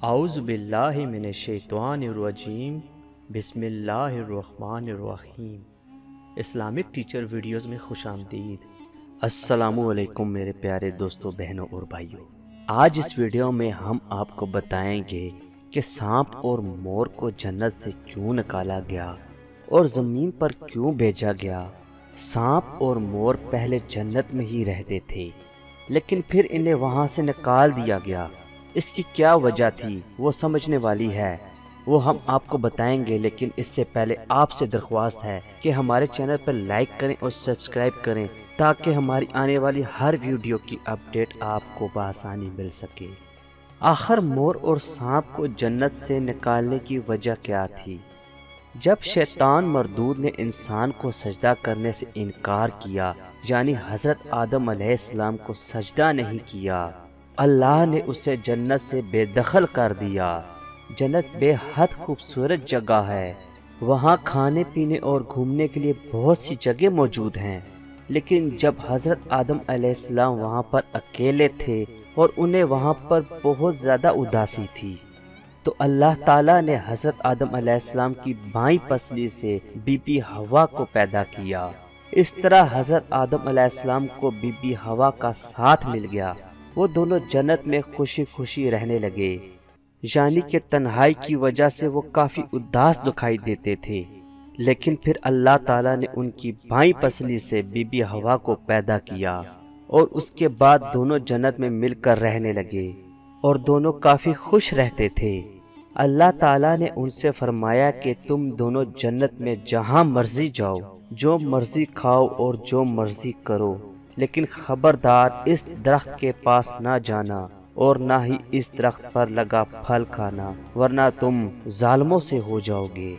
اعوذ باللہ من الشیطان الرجیم بسم اللہ الرحمن الرحیم۔ اسلامک ٹیچر ویڈیوز میں خوش آمدید۔ السلام علیکم میرے پیارے دوستوں، بہنوں اور بھائیوں۔ آج اس ویڈیو میں ہم آپ کو بتائیں گے کہ سانپ اور مور کو جنت سے کیوں نکالا گیا اور زمین پر کیوں بھیجا گیا۔ سانپ اور مور پہلے جنت میں ہی رہتے تھے، لیکن پھر انہیں وہاں سے نکال دیا گیا۔ اس کی کیا وجہ تھی وہ سمجھنے والی ہے، وہ ہم آپ کو بتائیں گے، لیکن اس سے پہلے آپ سے درخواست ہے کہ ہمارے چینل پر لائک کریں اور سبسکرائب کریں تاکہ ہماری آنے والی ہر ویڈیو کی اپڈیٹ آپ کو بآسانی مل سکے۔ آخر مور اور سانپ کو جنت سے نکالنے کی وجہ کیا تھی؟ جب شیطان مردود نے انسان کو سجدہ کرنے سے انکار کیا، یعنی حضرت آدم علیہ السلام کو سجدہ نہیں کیا، اللہ نے اسے جنت سے بے دخل کر دیا۔ جنت بے حد خوبصورت جگہ ہے، وہاں کھانے پینے اور گھومنے کے لیے بہت سی جگہ موجود ہیں، لیکن جب حضرت آدم علیہ السلام وہاں پر اکیلے تھے اور انہیں وہاں پر بہت زیادہ اداسی تھی، تو اللہ تعالیٰ نے حضرت آدم علیہ السلام کی بائیں پسلی سے بی بی حوا کو پیدا کیا۔ اس طرح حضرت آدم علیہ السلام کو بی بی حوا کا ساتھ مل گیا، وہ دونوں جنت میں خوشی خوشی رہنے لگے، یعنی کہ تنہائی کی وجہ سے وہ کافی اداس دکھائی دیتے تھے، لیکن پھر اللہ تعالیٰ نے ان کی بائیں پسلی سے بی بی حوا کو پیدا کیا اور اس کے بعد دونوں جنت میں مل کر رہنے لگے اور دونوں کافی خوش رہتے تھے۔ اللہ تعالیٰ نے ان سے فرمایا کہ تم دونوں جنت میں جہاں مرضی جاؤ، جو مرضی کھاؤ اور جو مرضی کرو، لیکن خبردار اس درخت کے پاس نہ جانا اور نہ ہی اس درخت پر لگا پھل کھانا، ورنہ تم ظالموں سے ہو جاؤ گے۔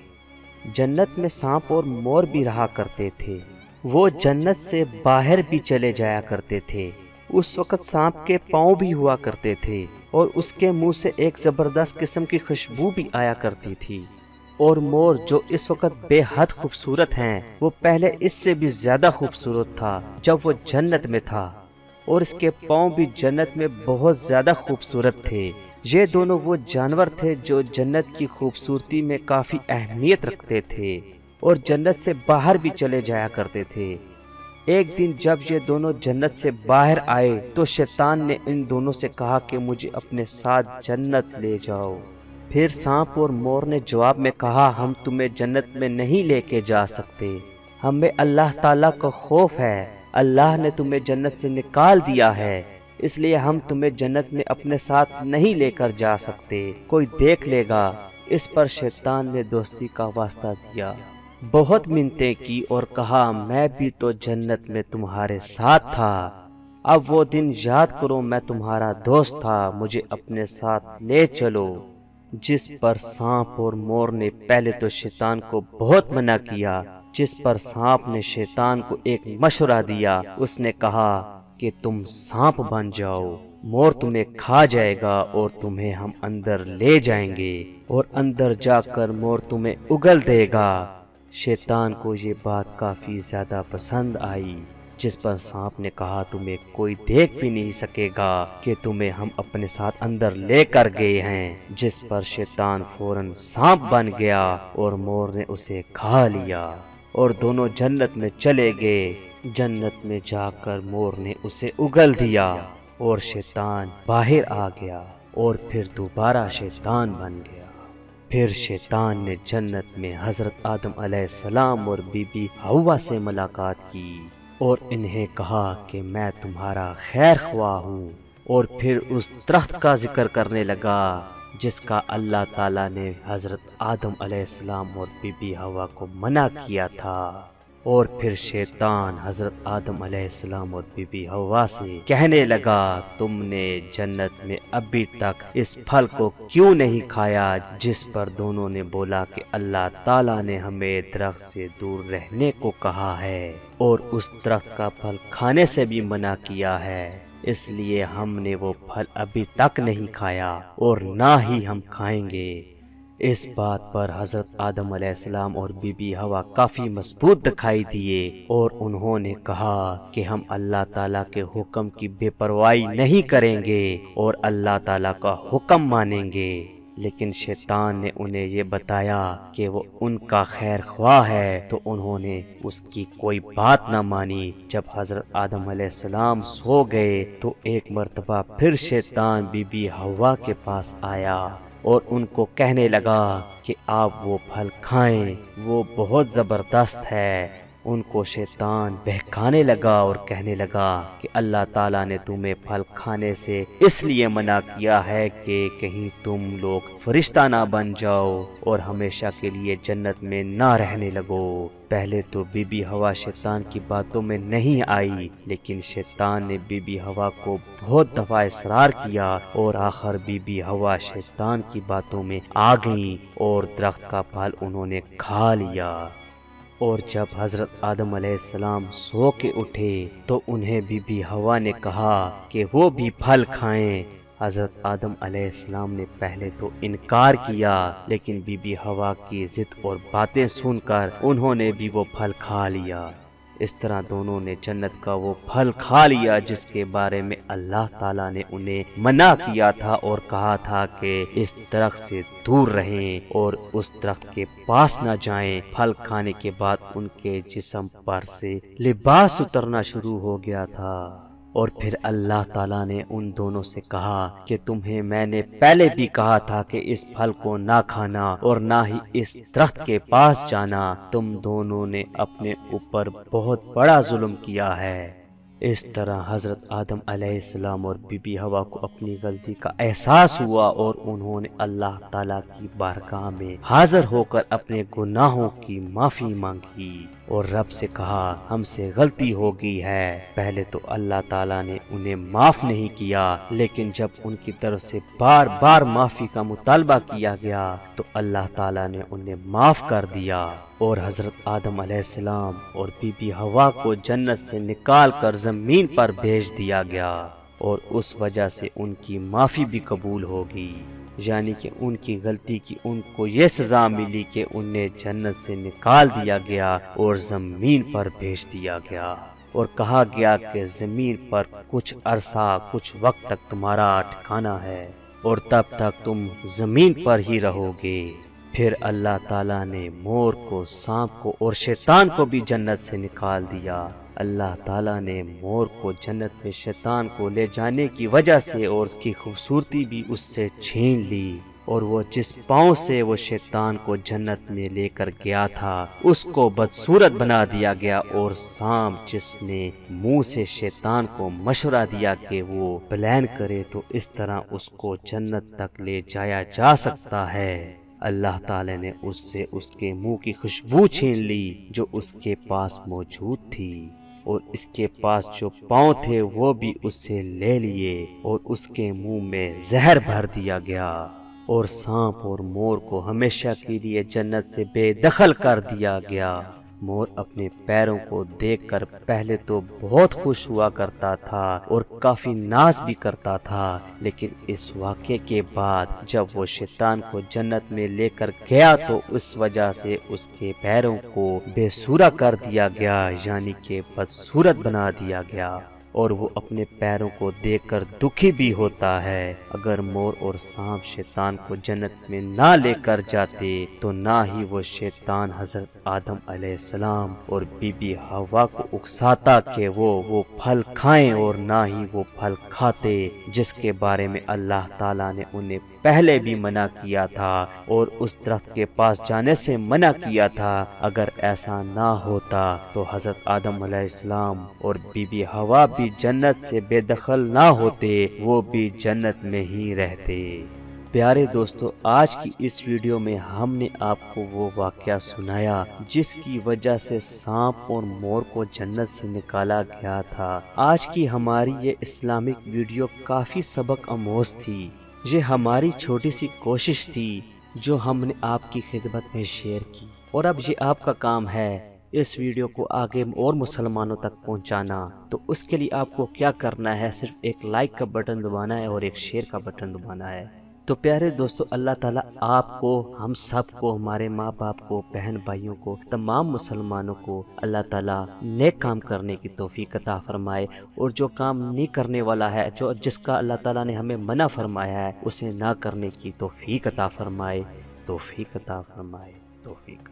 جنت میں سانپ اور مور بھی رہا کرتے تھے، وہ جنت سے باہر بھی چلے جایا کرتے تھے۔ اس وقت سانپ کے پاؤں بھی ہوا کرتے تھے اور اس کے منہ سے ایک زبردست قسم کی خوشبو بھی آیا کرتی تھی، اور مور جو اس وقت بے حد خوبصورت ہیں، وہ پہلے اس سے بھی زیادہ خوبصورت تھا جب وہ جنت میں تھا، اور اس کے پاؤں بھی جنت میں بہت زیادہ خوبصورت تھے۔ یہ دونوں وہ جانور تھے جو جنت کی خوبصورتی میں کافی اہمیت رکھتے تھے اور جنت سے باہر بھی چلے جایا کرتے تھے۔ ایک دن جب یہ دونوں جنت سے باہر آئے تو شیطان نے ان دونوں سے کہا کہ مجھے اپنے ساتھ جنت لے جاؤ۔ پھر سانپ اور مور نے جواب میں کہا، ہم تمہیں جنت میں نہیں لے کے جا سکتے، ہمیں اللہ تعالیٰ کا خوف ہے، اللہ نے تمہیں جنت سے نکال دیا ہے، اس لیے ہم تمہیں جنت میں اپنے ساتھ نہیں لے کر جا سکتے، کوئی دیکھ لے گا۔ اس پر شیطان نے دوستی کا واسطہ دیا، بہت منتیں کی اور کہا، میں بھی تو جنت میں تمہارے ساتھ تھا، اب وہ دن یاد کرو، میں تمہارا دوست تھا، مجھے اپنے ساتھ لے چلو۔ جس پر سانپ اور مور نے پہلے تو شیطان کو بہت منع کیا، جس پر سانپ نے شیطان کو ایک مشورہ دیا، اس نے کہا کہ تم سانپ بن جاؤ، مور تمہیں کھا جائے گا اور تمہیں ہم اندر لے جائیں گے، اور اندر جا کر مور تمہیں اگل دے گا۔ شیطان کو یہ بات کافی زیادہ پسند آئی، جس پر سانپ نے کہا، تمہیں کوئی دیکھ بھی نہیں سکے گا کہ تمہیں ہم اپنے ساتھ اندر لے کر گئے ہیں۔ جس پر شیطان فوراً سانپ بن گیا اور مور نے اسے کھا لیا اور دونوں جنت میں چلے گئے۔ جنت میں جا کر مور نے اسے اگل دیا اور شیطان باہر آ گیا اور پھر دوبارہ شیطان بن گیا۔ پھر شیطان نے جنت میں حضرت آدم علیہ السلام اور بی بی حوا سے ملاقات کی اور انہیں کہا کہ میں تمہارا خیر خواہ ہوں، اور پھر اس درخت کا ذکر کرنے لگا جس کا اللہ تعالیٰ نے حضرت آدم علیہ السلام اور بی بی حوا کو منع کیا تھا۔ اور پھر شیطان حضرت آدم علیہ السلام اور بی بی حوا سے کہنے لگا، تم نے جنت میں ابھی تک اس پھل کو کیوں نہیں کھایا؟ جس پر دونوں نے بولا کہ اللہ تعالیٰ نے ہمیں درخت سے دور رہنے کو کہا ہے اور اس درخت کا پھل کھانے سے بھی منع کیا ہے، اس لیے ہم نے وہ پھل ابھی تک نہیں کھایا اور نہ ہی ہم کھائیں گے۔ اس بات پر حضرت آدم علیہ السلام اور بی بی حوا کافی مضبوط دکھائی دیے اور انہوں نے کہا کہ ہم اللہ تعالیٰ کے حکم کی بے پرواہی نہیں کریں گے اور اللہ تعالیٰ کا حکم مانیں گے۔ لیکن شیطان نے انہیں یہ بتایا کہ وہ ان کا خیر خواہ ہے، تو انہوں نے اس کی کوئی بات نہ مانی۔ جب حضرت آدم علیہ السلام سو گئے تو ایک مرتبہ پھر شیطان بی بی حوا کے پاس آیا اور ان کو کہنے لگا کہ آپ وہ پھل کھائیں، وہ بہت زبردست ہے۔ ان کو شیطان بہکانے لگا اور کہنے لگا کہ اللہ تعالیٰ نے تمہیں پھل کھانے سے اس لیے منع کیا ہے کہ کہیں تم لوگ فرشتہ نہ بن جاؤ اور ہمیشہ کے لیے جنت میں نہ رہنے لگو۔ پہلے تو بی بی حوا شیطان کی باتوں میں نہیں آئی، لیکن شیطان نے بی بی حوا کو بہت دفعہ اصرار کیا اور آخر بی بی حوا شیطان کی باتوں میں آ گئیں اور درخت کا پھل انہوں نے کھا لیا۔ اور جب حضرت آدم علیہ السلام سو کے اٹھے تو انہیں بی بی حوا نے کہا کہ وہ بھی پھل کھائیں۔ حضرت آدم علیہ السلام نے پہلے تو انکار کیا، لیکن بی بی حوا کی ضد اور باتیں سن کر انہوں نے بھی وہ پھل کھا لیا۔ اس طرح دونوں نے جنت کا وہ پھل کھا لیا جس کے بارے میں اللہ تعالیٰ نے انہیں منع کیا تھا اور کہا تھا کہ اس درخت سے دور رہیں اور اس درخت کے پاس نہ جائیں۔ پھل کھانے کے بعد ان کے جسم پر سے لباس اترنا شروع ہو گیا تھا، اور پھر اللہ تعالیٰ نے ان دونوں سے کہا کہ تمہیں میں نے پہلے بھی کہا تھا کہ اس پھل کو نہ کھانا اور نہ ہی اس درخت کے پاس جانا، تم دونوں نے اپنے اوپر بہت بڑا ظلم کیا ہے۔ اس طرح حضرت آدم علیہ السلام اور بی بی حوا کو اپنی غلطی کا احساس ہوا اور انہوں نے اللہ تعالیٰ کی بارگاہ میں حاضر ہو کر اپنے گناہوں کی معافی مانگی اور رب سے کہا ہم سے غلطی ہو گئی ہے۔ پہلے تو اللہ تعالیٰ نے انہیں معاف نہیں کیا، لیکن جب ان کی طرف سے بار بار معافی کا مطالبہ کیا گیا تو اللہ تعالیٰ نے انہیں معاف کر دیا اور حضرت آدم علیہ السلام اور بی بی حوا کو جنت سے نکال کر زمین پر بھیج دیا گیا، اور اس وجہ سے ان کی معافی بھی قبول ہوگی، یعنی کہ ان کی غلطی کی ان کو یہ سزا ملی کہ انہیں جنت سے نکال دیا گیا اور زمین پر بھیج دیا گیا، اور کہا گیا کہ زمین پر کچھ عرصہ کچھ وقت تک تمہارا ٹھکانہ ہے اور تب تک تم زمین پر ہی رہو گے۔ پھر اللہ تعالیٰ نے مور کو، سانپ کو اور شیطان کو بھی جنت سے نکال دیا۔ اللہ تعالیٰ نے مور کو جنت میں شیطان کو لے جانے کی وجہ سے اور اس کی خوبصورتی بھی اس سے چھین لی، اور وہ جس پاؤں سے وہ شیطان کو جنت میں لے کر گیا تھا اس کو بدصورت بنا دیا گیا، اور سانپ جس نے منہ سے شیطان کو مشورہ دیا کہ وہ پلان کرے تو اس طرح اس کو جنت تک لے جایا جا سکتا ہے، اللہ تعالی نے اس سے اس کے منہ کی خوشبو چھین لی جو اس کے پاس موجود تھی، اور اس کے پاس جو پاؤں تھے وہ بھی اس سے لے لیے، اور اس کے منہ میں زہر بھر دیا گیا، اور سانپ اور مور کو ہمیشہ کے لیے جنت سے بے دخل کر دیا گیا۔ مور اپنے پیروں کو دیکھ کر پہلے تو بہت خوش ہوا کرتا تھا اور کافی ناز بھی کرتا تھا، لیکن اس واقعے کے بعد جب وہ شیطان کو جنت میں لے کر گیا تو اس وجہ سے اس کے پیروں کو بے سورا کر دیا گیا، یعنی کہ بدصورت بنا دیا گیا، اور وہ اپنے پیروں کو دیکھ کر دکھی بھی ہوتا ہے۔ اگر مور اور سانپ شیطان کو جنت میں نہ لے کر جاتے تو نہ ہی وہ شیطان حضرت آدم علیہ السلام اور بی بی حوا کو اکساتا کہ وہ پھل کھائیں، اور نہ ہی وہ پھل کھاتے جس کے بارے میں اللہ تعالیٰ نے انہیں پہلے بھی منع کیا تھا اور اس درخت کے پاس جانے سے منع کیا تھا۔ اگر ایسا نہ ہوتا تو حضرت آدم علیہ السلام اور بی بی حوا بھی جنت سے بے دخل نہ ہوتے، وہ بھی جنت میں ہی رہتے۔ پیارے دوستو، آج کی اس ویڈیو میں ہم نے آپ کو وہ واقعہ سنایا جس کی وجہ سے سانپ اور مور کو جنت سے نکالا گیا تھا۔ آج کی ہماری یہ اسلامک ویڈیو کافی سبق آموز تھی۔ یہ ہماری چھوٹی سی کوشش تھی جو ہم نے آپ کی خدمت میں شیئر کی، اور اب یہ آپ کا کام ہے اس ویڈیو کو آگے اور مسلمانوں تک پہنچانا۔ تو اس کے لیے آپ کو کیا کرنا ہے، صرف ایک لائک کا بٹن دبانا ہے اور ایک شیئر کا بٹن دبانا ہے۔ تو پیارے دوستو، اللہ تعالیٰ آپ کو، ہم سب کو، ہمارے ماں باپ کو، بہن بھائیوں کو، تمام مسلمانوں کو اللہ تعالیٰ نیک کام کرنے کی توفیق عطا فرمائے، اور جو کام نہیں کرنے والا ہے، جس کا اللہ تعالیٰ نے ہمیں منع فرمایا ہے، اسے نہ کرنے کی توفیق عطا فرمائے، توفیق عطا فرمائے، توفیق۔